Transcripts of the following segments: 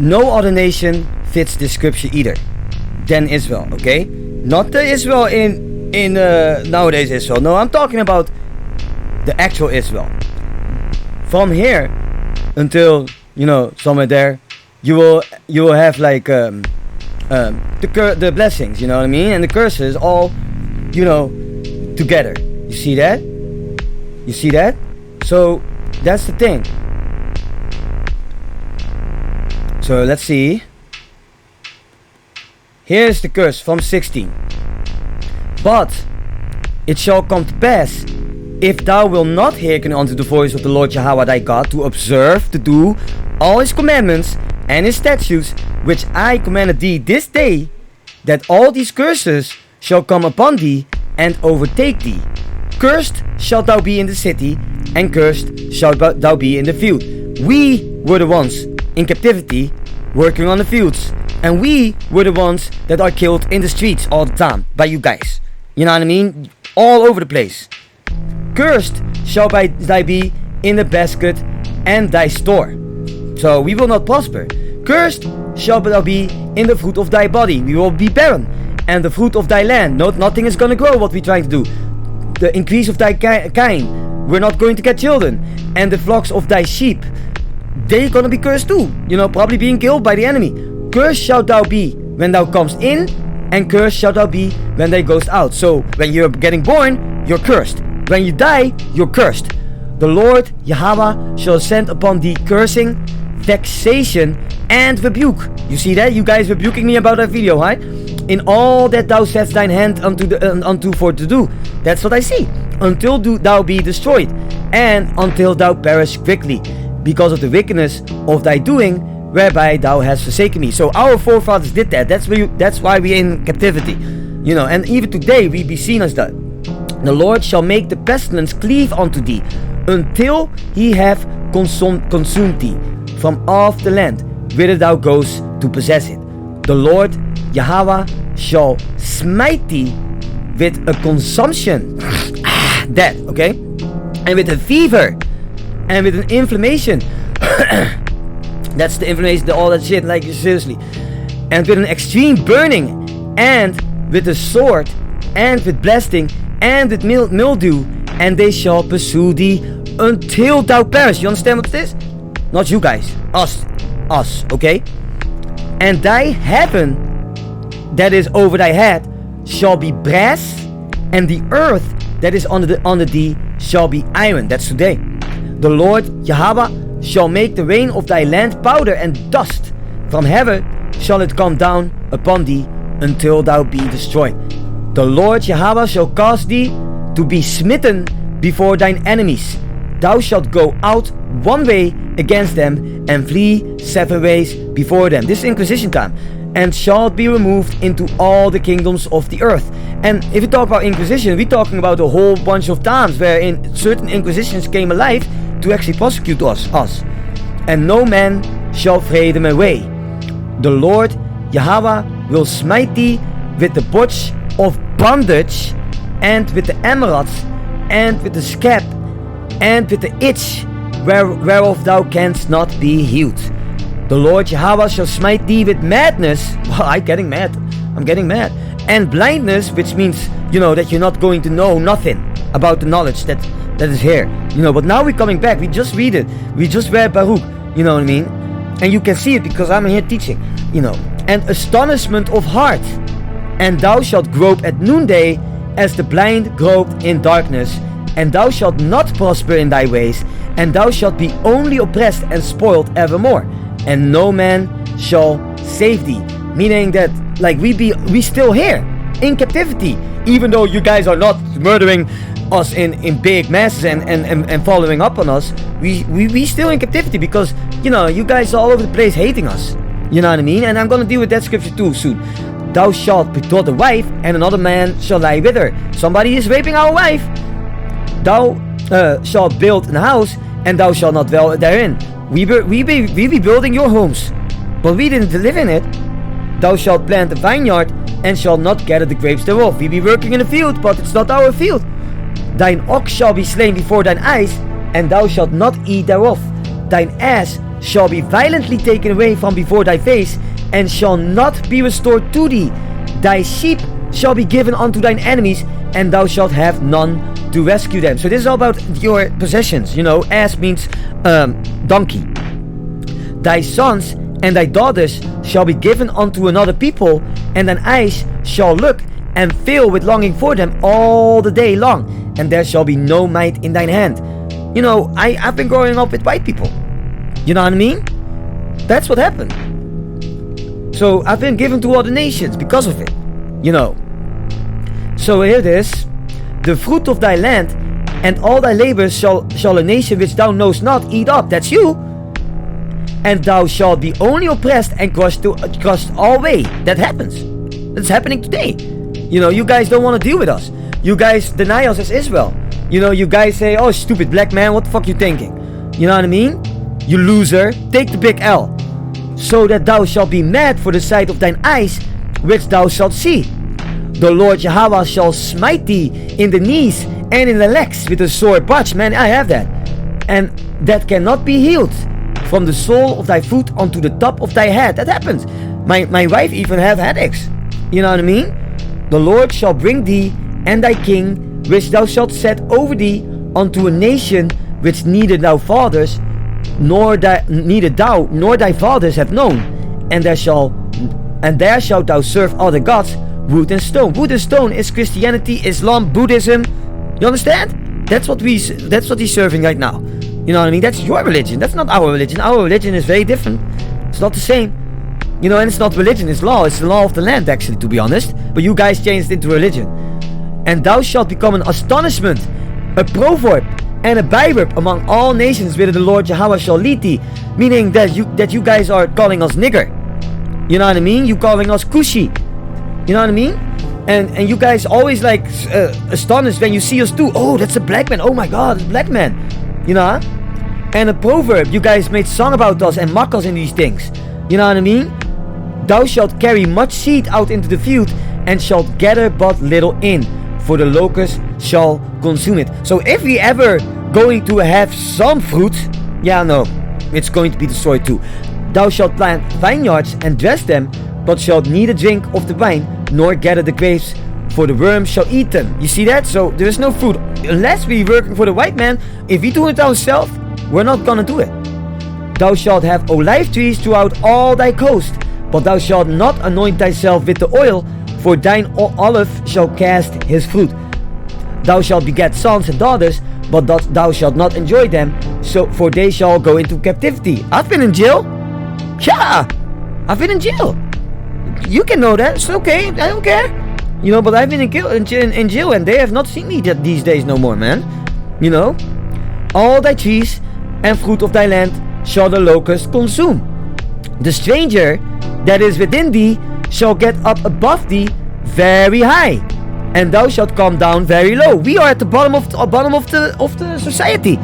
no other nation fits this scripture either than Israel, okay? Not the Israel in nowadays Israel. No, I'm talking about the actual Israel. From here until, you know, somewhere there, you will have like the blessings, you know what I mean, and the curses all, you know, together. You see that? You see that? So that's the thing. So let's see. Here's the curse from 16. But it shall come to pass, if thou wilt not hearken unto the voice of the Lord Jehovah thy God, to observe, to do all his commandments and his statutes, which I commanded thee this day, that all these curses shall come upon thee and overtake thee. Cursed shalt thou be in the city, and cursed shalt thou be in the field. We were the ones in captivity working on the fields, and we were the ones that are killed in the streets all the time by you guys. You know what I mean? All over the place. Cursed shall thy be in the basket and thy store. So we will not prosper. Cursed shall thou be in the fruit of thy body. We will be barren. And the fruit of thy land. Nothing is going to grow what we're trying to do. The increase of thy kind. We're not going to get children. And the flocks of thy sheep. They're going to be cursed too. You know, probably being killed by the enemy. Cursed shalt thou be when thou comest in. And cursed shalt thou be when thou goest out. So when you're getting born, you're cursed. When you die, you're cursed. The Lord Yahweh shall send upon thee cursing, vexation, and rebuke. You see that? You guys rebuking me about that video, right? In all that thou setst thine hand unto for to do. That's what I see. Until thou be destroyed, and until thou perish quickly, because of the wickedness of thy doing, whereby thou hast forsaken me. So our forefathers did that. That's why we're in captivity. You know, and even today we be seen as that. The Lord shall make the pestilence cleave unto thee, until he have consumed thee from off the land, whither thou goest to possess it. The Lord Yahweh shall smite thee with a consumption, that, okay, and with a fever, and with an inflammation. That's the inflammation, all that shit, like seriously. And with an extreme burning, and with a sword, and with blasting, and with mildew, and they shall pursue thee until thou perish. You understand what it is? Not you guys, us, okay? And thy heaven that is over thy head shall be brass, and the earth that is under thee shall be iron. That's today. The Lord Yahweh shall make the rain of thy land powder and dust. From heaven shall it come down upon thee until thou be destroyed. The Lord Yahweh shall cause thee to be smitten before thine enemies. Thou shalt go out one way against them, and flee 7 ways before them. This is Inquisition time. And shalt be removed into all the kingdoms of the earth. And if we talk about Inquisition, we're talking about a whole bunch of times wherein certain Inquisitions came alive to actually prosecute us. And no man shall fray them away. The Lord Yahweh will smite thee with the botch of bondage, and with the emeralds, and with the scab, and with the itch, whereof thou canst not be healed. The Lord Yahweh shall smite thee with madness. Well, I'm getting mad. And blindness, which means, you know, that you're not going to know nothing about the knowledge that is here. You know, but now we're coming back. We just read it. We just read Baruch. You know what I mean? And you can see it because I'm here teaching. You know. And astonishment of heart. And thou shalt grope at noonday, as the blind grope in darkness. And thou shalt not prosper in thy ways. And thou shalt be only oppressed and spoiled evermore. And no man shall save thee. Meaning that, like, we still here in captivity, even though you guys are not murdering us in big masses and following up on us. We still in captivity because, you know, you guys are all over the place hating us. You know what I mean? And I'm gonna deal with that scripture too soon. Thou shalt betroth a wife, and another man shall lie with her. Somebody is raping our wife. Thou shalt build an house, and thou shalt not dwell therein. We be building your homes, but we didn't live in it. Thou shalt plant a vineyard, and shalt not gather the grapes thereof. We be working in the field, but it's not our field. Thine ox shall be slain before thine eyes, and thou shalt not eat thereof. Thine ass shall be violently taken away from before thy face, and shall not be restored to thee. Thy sheep shall be given unto thine enemies, and thou shalt have none to rescue them. So this is all about your possessions. Ass means donkey. Thy sons and thy daughters shall be given unto another people, and thine eyes shall look and fill with longing for them all the day long, and there shall be no might in thine hand. I've been growing up with white people. You know what I mean? That's what happened. So I've been given to all the nations because of it. So here it is. The fruit of thy land and all thy labors shall a nation which thou knowest not eat up. That's you. And thou shalt be only oppressed and crushed alway. That happens. That's happening today. You guys don't want to deal with us. You guys deny us as Israel. You guys say, oh, stupid black man, what the fuck you thinking? You know what I mean? You loser, take the big L. So that thou shalt be mad for the sight of thine eyes, which thou shalt see. The Lord Yahweh shall smite thee in the knees and in the legs with a sore botch. Man, I have that. And that cannot be healed. From the sole of thy foot unto the top of thy head. That happens. My wife even have headaches. You know what I mean? The Lord shall bring thee and thy king, which thou shalt set over thee, unto a nation which neither thou fathers, neither thou nor thy fathers have known, and there shalt thou serve other gods, wood and stone. Wood and stone is Christianity, Islam, Buddhism. You understand? That's what he's serving right now. You know what I mean? That's your religion. That's not our religion. Our religion is very different. It's not the same. And it's not religion, it's law. It's the law of the land, actually, to be honest. But you guys changed it into religion. And thou shalt become an astonishment, a proverb, and a byword among all nations, whither the Lord Yahweh shall lead thee. Meaning that you guys are calling us nigger. You know what I mean? You calling us Kushi. You know what I mean? And you guys always astonished when you see us too. Oh, that's a black man. Oh my God, it's a black man. And a proverb. You guys made song about us and mock us in these things. You know what I mean? Thou shalt carry much seed out into the field, and shalt gather but little in, for the locust shall consume it. So if we ever going to have some fruit, it's going to be destroyed too. Thou shalt plant vineyards and dress them, but shalt neither drink of the wine, nor gather the grapes, for the worm shall eat them. You see that? So there is no fruit. Unless we working for the white man, if we do it ourselves, we're not gonna do it. Thou shalt have olive trees throughout all thy coast, but thou shalt not anoint thyself with the oil, for thine olive shall cast his fruit. Thou shalt beget sons and daughters, but thou shalt not enjoy them, for they shall go into captivity. I've been in jail. Yeah, I've been in jail. You can know that. It's okay. I don't care. But I've been in jail, and they have not seen me these days no more, man. All thy trees and fruit of thy land shall the locust consume. The stranger that is within thee shall get up above thee very high, and thou shalt come down very low. We are at the bottom of the society,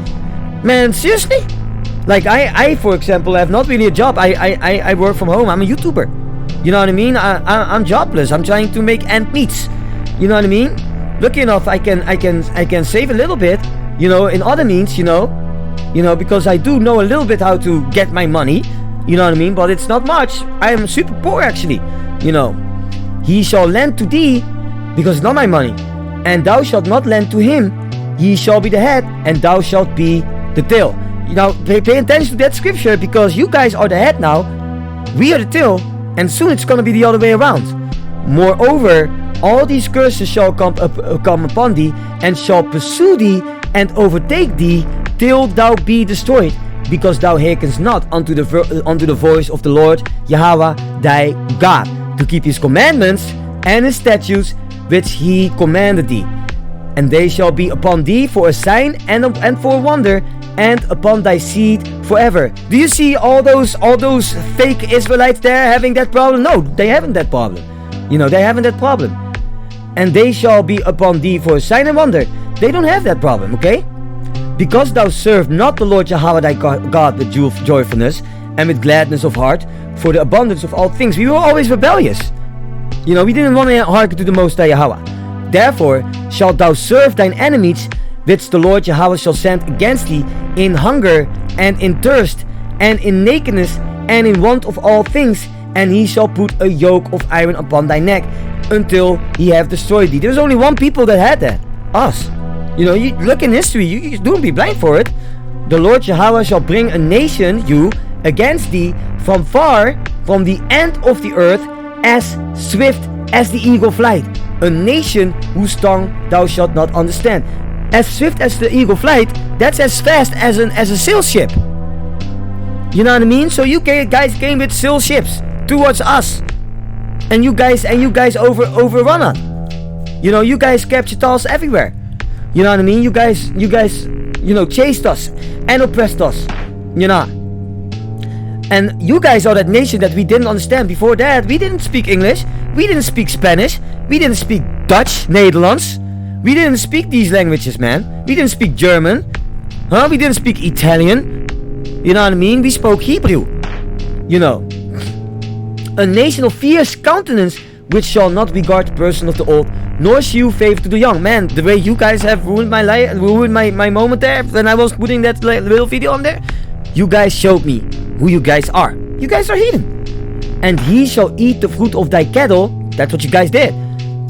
man. Seriously, I for example have not really a job. I work from home. I'm a YouTuber. You know what I mean? I'm jobless. I'm trying to make ends meet. You know what I mean? Lucky enough, I can save a little bit. In other means. Because I do know a little bit how to get my money. You know what I mean? But it's not much. I am super poor actually. He shall lend to thee, because it's not my money, and thou shalt not lend to him. He shall be the head, and thou shalt be the tail. Pay attention to that scripture, because you guys are the head now, we are the tail, and soon it's gonna be the other way around. Moreover, all these curses shall come upon thee, and shall pursue thee, and overtake thee, till thou be destroyed, because thou hearkenest not unto the voice of the Lord Yahweh thy God, to keep his commandments and his statutes which he commanded thee. And they shall be upon thee for a sign and for a wonder, and upon thy seed forever. Do you see all those fake Israelites there having that problem? No, they haven't that problem. They haven't that problem. And they shall be upon thee for a sign and wonder. They don't have that problem, okay? Because thou serve not the Lord Yahweh thy God with joyfulness and with gladness of heart, for the abundance of all things. We were always rebellious. We didn't want to hearken to the Most High Yahweh. Therefore shalt thou serve thine enemies, which the Lord Yahweh shall send against thee in hunger and in thirst, and in nakedness, and in want of all things, and he shall put a yoke of iron upon thy neck, until he have destroyed thee. There's only one people that had that. Us. You know, you look in history, you don't be blind for it. The Lord Yahweh shall bring a nation, you, against thee, from far, from the end of the earth, as swift as the eagle flight. A nation whose tongue thou shalt not understand. As swift as the eagle flight, that's as fast as a sail ship. You know what I mean? So you guys came with sail ships towards us, and you guys overrun us. You know, you guys captured us everywhere. You know what I mean? You guys, chased us and oppressed us. You know. And you guys are that nation that we didn't understand. Before that, we didn't speak English. We didn't speak Spanish. We didn't speak Dutch, Netherlands. We didn't speak these languages, man. We didn't speak German. We didn't speak Italian. You know what I mean? We spoke Hebrew. You know. A nation of fierce countenance, which shall not regard the person of the old, nor shew favor to the young. Man, the way you guys have ruined my life, ruined my moment there when I was putting that little video on there. You guys showed me who you guys are. You guys are heathen. And he shall eat the fruit of thy cattle. That's what you guys did.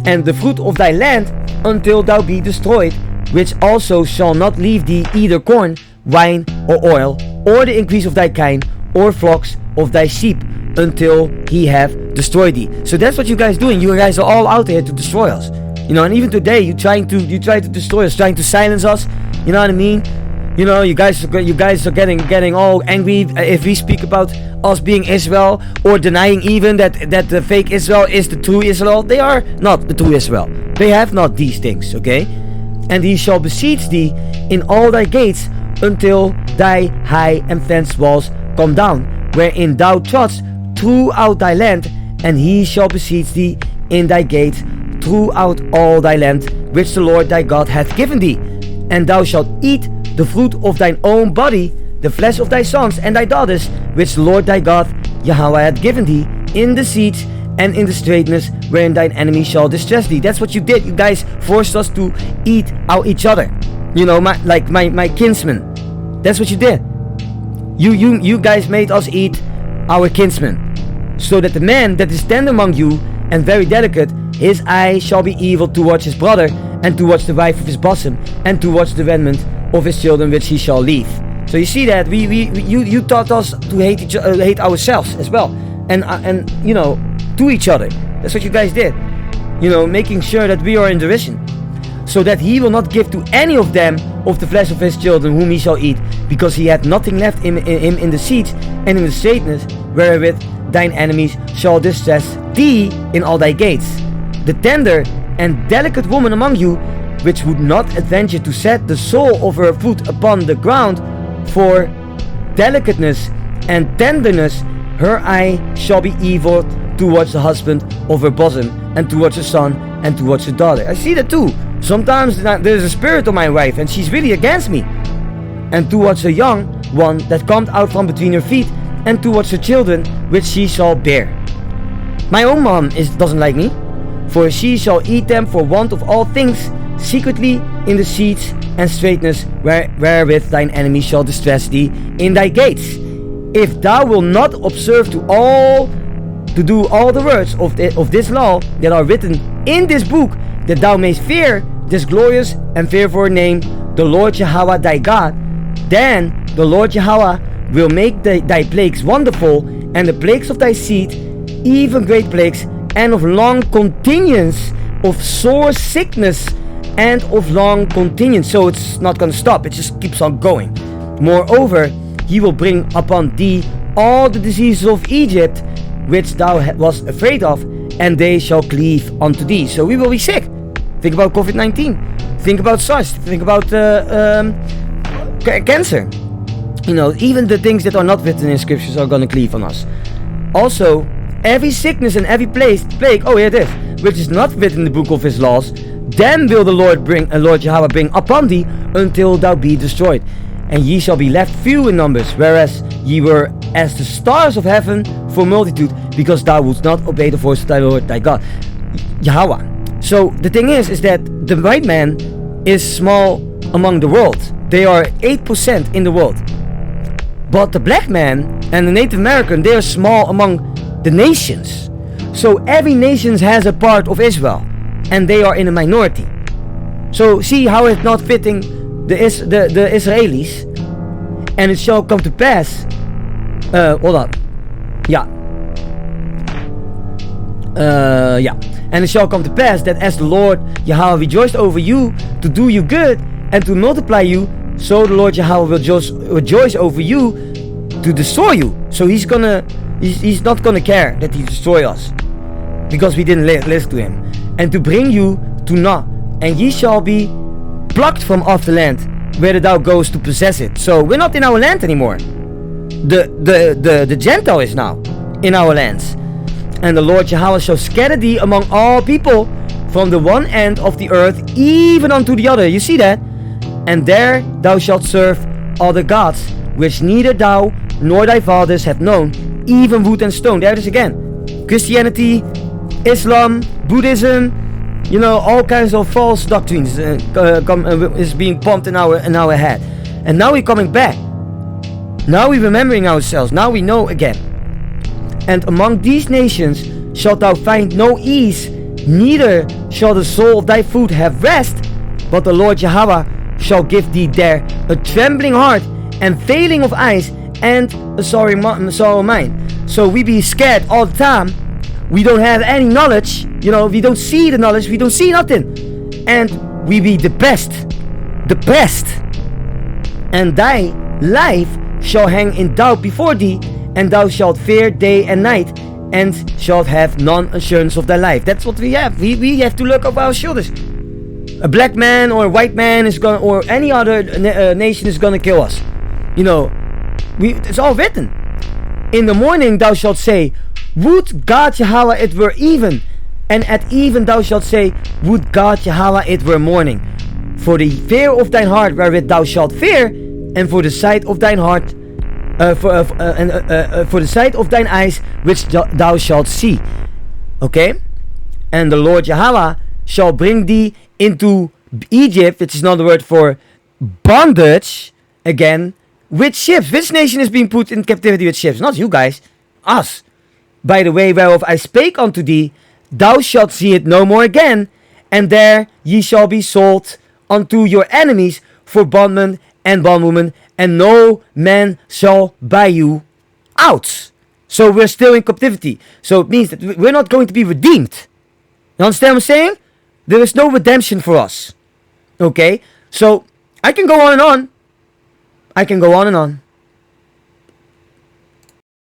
And the fruit of thy land, until thou be destroyed, which also shall not leave thee either corn, wine, or oil, or the increase of thy kine, or flocks of thy sheep, until he have destroyed thee. So that's what you guys doing. You guys are all out there to destroy us. You know, and even today you try to destroy us, trying to silence us. You know what I mean? You know, you guys are getting all angry if we speak about us being Israel, or denying even that the fake Israel is the true Israel. They are not the true Israel. They have not these things, okay? And he shall besiege thee in all thy gates, until thy high and fenced walls come down, wherein thou trust throughout thy land, and he shall besiege thee in thy gates throughout all thy land, which the Lord thy God hath given thee. And thou shalt eat the fruit of thine own body, the flesh of thy sons and thy daughters, which the Lord thy God Yahweh hath given thee, in the siege and in the straitness, wherein thine enemy shall distress thee. That's what you did. You guys forced us to eat out each other. You know, my kinsmen. That's what you did. You guys made us eat our kinsmen, so that the man that is tender among you and very delicate, his eye shall be evil towards his brother, and towards the wife of his bosom, and towards the remnant of his children which he shall leave. So you see that you taught us to hate ourselves as well, and you know, to each other. That's what you guys did. You know, making sure that we are in derision, so that he will not give to any of them of the flesh of his children whom he shall eat, because he hath nothing left in the siege and in the straitness, wherewith thine enemies shall distress thee in all thy gates. The tender and delicate woman among you, which would not adventure to set the sole of her foot upon the ground, for delicateness and tenderness, her eye shall be evil towards the husband of her bosom, and towards her son, and towards her daughter. I see that too. Sometimes there's a spirit of my wife, and she's really against me. And towards her young one that comes out from between her feet, and towards her children which she shall bear. My own mom doesn't like me, for she shall eat them for want of all things, secretly in the siege and straitness, wherewith thine enemy shall distress thee in thy gates. If thou wilt not observe to do all the words of this law that are written in this book, that thou mayst fear this glorious and fearful name, the Lord Yahweh thy God, then the Lord Yahweh will make thy plagues wonderful, and the plagues of thy seed, even great plagues, and of long continuance, of sore sickness, and of long continuance. So it's not going to stop, it just keeps on going. Moreover, he will bring upon thee all the diseases of Egypt, which thou wast afraid of, and they shall cleave unto thee. So we will be sick. Think about COVID-19. Think about SARS. Think about cancer. You know, even the things that are not written in scriptures are going to cleave on us. Also, every sickness and every plague, oh here it is, which is not written in the book of his laws, then will the Lord Yahweh bring upon thee, until thou be destroyed. And ye shall be left few in numbers, whereas ye were as the stars of heaven for multitude, because thou wouldst not obey the voice of thy Lord thy God, Yahweh. So the thing is that the white man is small among the world. They are 8% in the world. But the black man and the Native American, they are small among the nations. So every nation has a part of Israel, and they are in a minority. So see how it's not fitting the Israelis. And it shall come to pass. Hold on. Yeah. And it shall come to pass that as the Lord Yahweh rejoiced over you to do you good and to multiply you, so the Lord Yahweh will rejoice over you to destroy you. So he's not gonna care that he destroy us, because we didn't listen to him, and to bring you to naught, and ye shall be plucked from off the land where thou goest to possess it. So we're not in our land anymore. The Gentile is now in our lands. And the Lord Yahweh shall scatter thee among all people from the one end of the earth even unto the other. You see that? And there thou shalt serve other gods, which neither thou nor thy fathers have known, even wood and stone. There it is again. Christianity, Islam, Buddhism, all kinds of false doctrines is being pumped in our head. And now we're coming back. Now we're remembering ourselves. Now we know again. And among these nations shalt thou find no ease, neither shall the sole of thy foot have rest, but the Lord Yahweh shall give thee there a trembling heart, and failing of eyes, and a sorrow mind. So we be scared all the time. We don't have any knowledge. We don't see the knowledge. We don't see nothing. And we be depressed. And thy life shall hang in doubt before thee, and thou shalt fear day and night, and shalt have none assurance of thy life. That's what we have. We have to look over our shoulders. A black man or a white man is gonna, or any other nation is gonna kill us. It's all written. In the morning thou shalt say, would God Yahweh it were even, and at even thou shalt say, would God Yahweh it were morning. For the fear of thine heart wherewith thou shalt fear, and for the sight of thine heart, for the sight of thine eyes which thou shalt see. Okay? And the Lord Yahweh shall bring thee into Egypt, which is another word for bondage, again, with ships. Which nation is being put in captivity with ships? Not you guys, us. By the way whereof I spake unto thee, thou shalt see it no more again, and there ye shall be sold unto your enemies for bondmen and bondwomen, and no man shall buy you out. So we're still in captivity. So it means that we're not going to be redeemed. You understand what I'm saying? There is no redemption for us. Okay? So I can go on and on.